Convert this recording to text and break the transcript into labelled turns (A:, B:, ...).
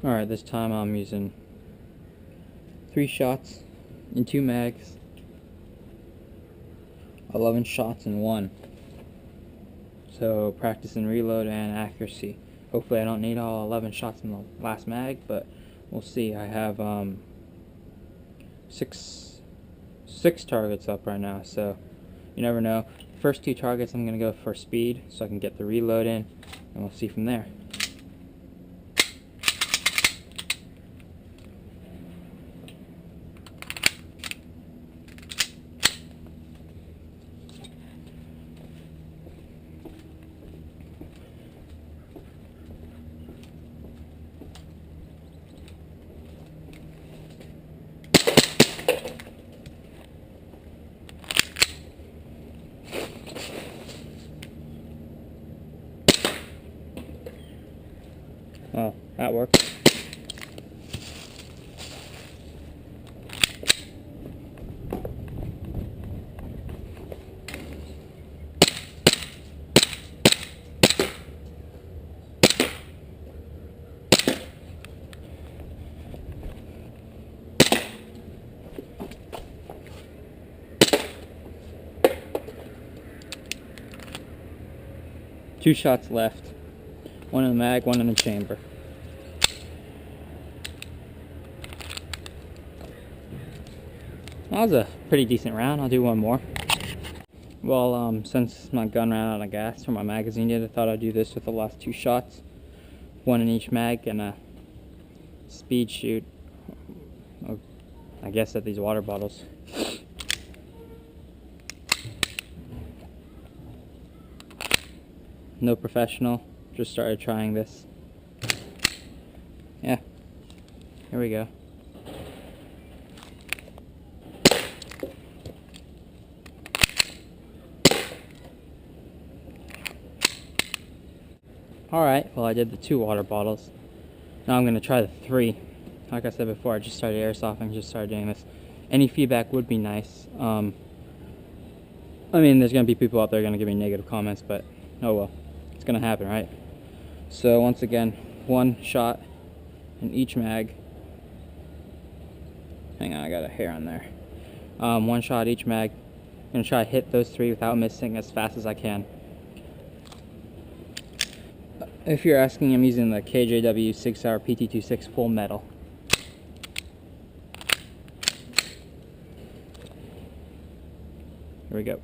A: Alright, this time I'm using 3 shots in 2 mags, 11 shots in 1. So practicing reload and accuracy. Hopefully I don't need all 11 shots in the last mag, but we'll see. I have six targets up right now, so you never know. First 2 targets I'm going to go for speed so I can get the reload in, and we'll see from there. Oh, that worked. Two shots left. One in the mag, one in the chamber. That was a pretty decent round. I'll do one more. Well, since my gun ran out of gas, or my magazine did, I thought I'd do this with the last 2 shots. One in each mag and a speed shoot. I guess at these water bottles. No professional, just started trying this. Yeah, here we go. Alright, well I did the 2 water bottles. Now I'm going to try the 3. Like I said before, I just started airsofting, just started doing this. Any feedback would be nice. I mean, there's going to be people out there going to give me negative comments, but oh well. It's going to happen, right? So once again, 1 shot in each mag. Hang on, I got a hair on there. 1 shot each mag. I'm going to try to hit those 3 without missing as fast as I can. If you're asking, I'm using the KJW sauer p226 full metal. Here we go.